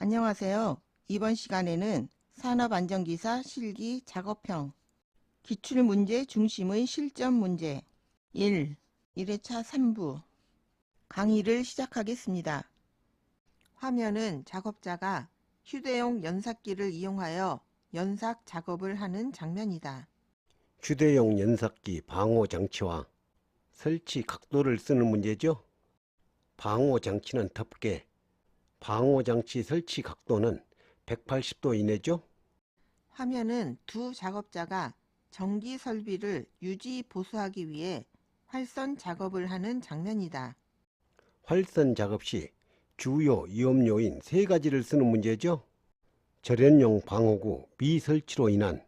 안녕하세요. 이번 시간에는 산업안전기사 실기 작업형 기출문제 중심의 실전 문제 1회차 3부 강의를 시작하겠습니다. 화면은 작업자가 휴대용 연삭기를 이용하여 연삭 작업을 하는 장면이다. 휴대용 연삭기 방호 장치와 설치 각도를 쓰는 문제죠. 방호 장치는 덮개, 방호 장치 설치 각도는 180도 이내죠. 화면은 두 작업자가 전기 설비를 유지 보수하기 위해 활선 작업을 하는 장면이다. 활선 작업 시 주요 위험 요인 3가지를 쓰는 문제죠. 절연용 방호구 미설치로 인한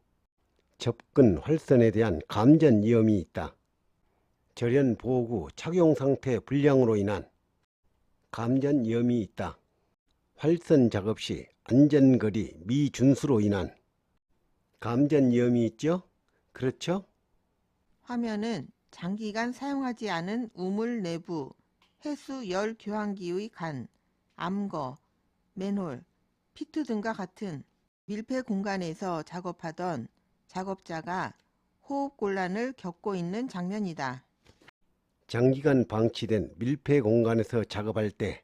접근 활선에 대한 감전 위험이 있다. 절연 보호구 착용 상태 불량으로 인한 감전 위험이 있다. 활선 작업 시 안전거리 미준수로 인한 감전 위험이 있죠? 그렇죠? 화면은 장기간 사용하지 않은 우물 내부 해수 열 교환기의 간, 암거, 맨홀, 피트 등과 같은 밀폐 공간에서 작업하던 작업자가 호흡곤란을 겪고 있는 장면이다. 장기간 방치된 밀폐 공간에서 작업할 때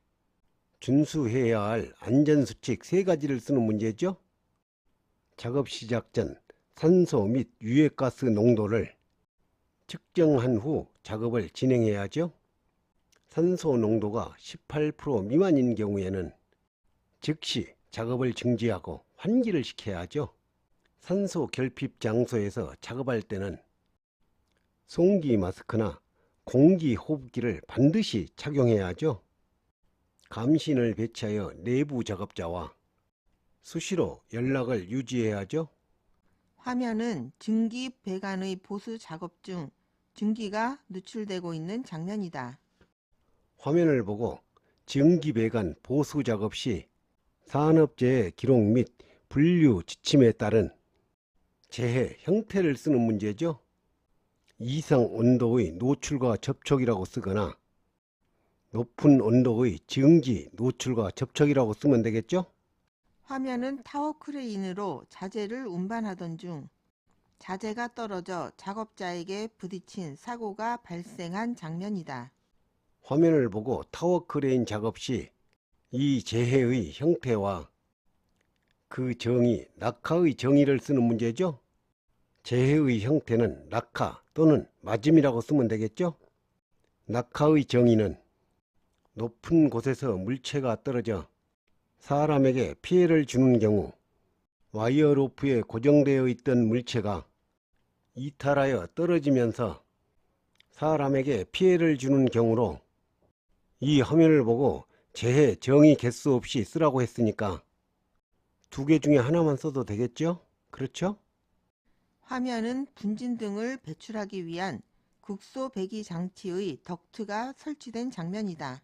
준수해야 할 안전수칙 3가지를 쓰는 문제죠. 작업 시작 전 산소 및 유해가스 농도를 측정한 후 작업을 진행해야죠. 산소 농도가 18% 미만인 경우에는 즉시 작업을 중지하고 환기를 시켜야 하죠. 산소 결핍 장소에서 작업할 때는 송기 마스크나 공기 호흡기를 반드시 착용해야 하죠. 감신을 배치하여 내부 작업자와 수시로 연락을 유지해야 하죠. 화면은 증기 배관의 보수 작업 중 증기가 누출되고 있는 장면이다. 화면을 보고 증기 배관 보수 작업 시 산업재해 기록 및 분류 지침에 따른 재해 형태를 쓰는 문제죠. 이상 온도의 노출과 접촉이라고 쓰거나 높은 온도의 증기 노출과 접촉이라고 쓰면 되겠죠. 화면은 타워 크레인으로 자재를 운반하던 중 자재가 떨어져 작업자에게 부딪힌 사고가 발생한 장면이다. 화면을 보고 타워 크레인 작업 시 이 재해의 형태와 그 정의, 낙하의 정의를 쓰는 문제죠. 재해의 형태는 낙하 또는 맞음이라고 쓰면 되겠죠. 낙하의 정의는 높은 곳에서 물체가 떨어져 사람에게 피해를 주는 경우 와이어 로프에 고정되어 있던 물체가 이탈하여 떨어지면서 사람에게 피해를 주는 경우로 이 화면을 보고 재해 정의 개수 없이 쓰라고 했으니까 2개 중에 하나만 써도 되겠죠? 그렇죠? 화면은 분진 등을 배출하기 위한 국소 배기 장치의 덕트가 설치된 장면이다.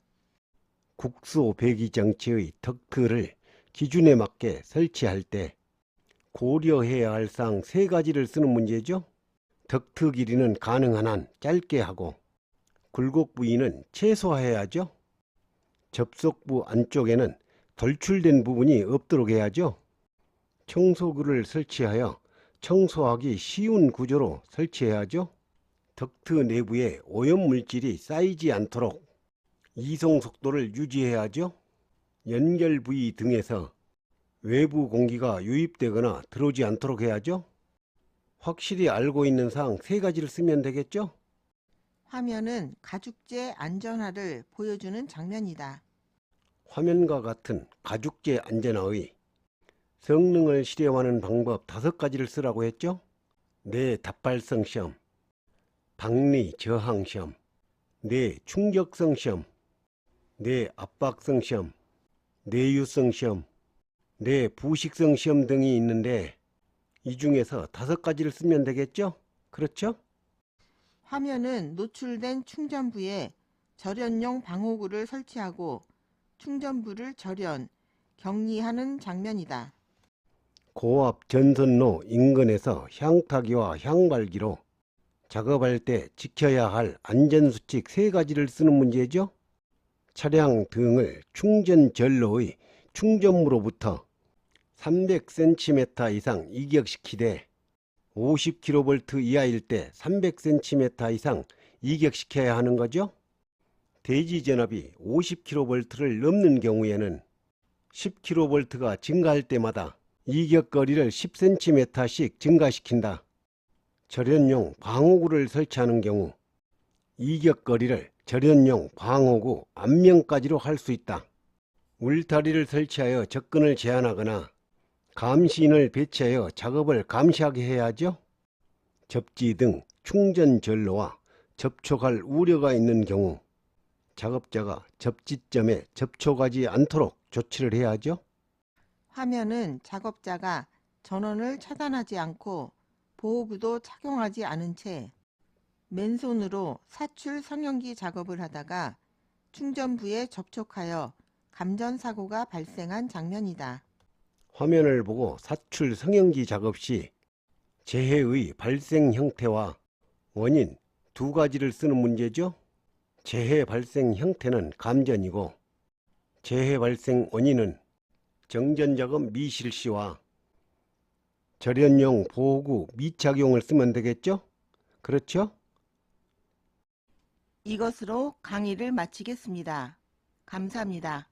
국소 배기 장치의 덕트를 기준에 맞게 설치할 때 고려해야 할 사항 3가지를 쓰는 문제죠. 덕트 길이는 가능한 한 짧게 하고 굴곡 부위는 최소화해야죠. 접속부 안쪽에는 돌출된 부분이 없도록 해야죠. 청소구를 설치하여 청소하기 쉬운 구조로 설치해야죠. 덕트 내부에 오염물질이 쌓이지 않도록 이송 속도를 유지해야죠. 연결 부위 등에서 외부 공기가 유입되거나 들어오지 않도록 해야죠. 확실히 알고 있는 사항 3가지를 쓰면 되겠죠? 화면은 가죽재 안전화를 보여주는 장면이다. 화면과 같은 가죽재 안전화의 성능을 실험하는 방법 5가지를 쓰라고 했죠? 내답발성 시험, 박리 저항 시험, 내충격성 시험, 내압박성 시험, 내유성 시험, 내부식성 시험 등이 있는데 이 중에서 5가지를 쓰면 되겠죠? 그렇죠? 화면은 노출된 충전부에 절연용 방호구를 설치하고 충전부를 절연, 격리하는 장면이다. 고압 전선로 인근에서 향타기와 향발기로 작업할 때 지켜야 할 안전수칙 3가지를 쓰는 문제죠. 차량 등을 충전 전로의 충전무로부터 300cm 이상 이격시키되 50kV 이하일 때 300cm 이상 이격시켜야 하는 거죠. 대지전압이 50kV를 넘는 경우에는 10kV가 증가할 때마다 이격거리를 10cm씩 증가시킨다. 절연용 방호구를 설치하는 경우 이격거리를 절연용 방호구 앞면까지로 할 수 있다. 울타리를 설치하여 접근을 제한하거나 감시인을 배치하여 작업을 감시하게 해야 하죠. 접지 등 충전 전로와 접촉할 우려가 있는 경우 작업자가 접지점에 접촉하지 않도록 조치를 해야 하죠. 화면은 작업자가 전원을 차단하지 않고 보호구도 착용하지 않은 채 맨손으로 사출 성형기 작업을 하다가 충전부에 접촉하여 감전사고가 발생한 장면이다. 화면을 보고 사출 성형기 작업 시 재해의 발생 형태와 원인 두 가지를 쓰는 문제죠. 재해 발생 형태는 감전이고 재해 발생 원인은 정전작업 미실시와 절연용 보호구 미착용을 쓰면 되겠죠? 그렇죠? 이것으로 강의를 마치겠습니다. 감사합니다.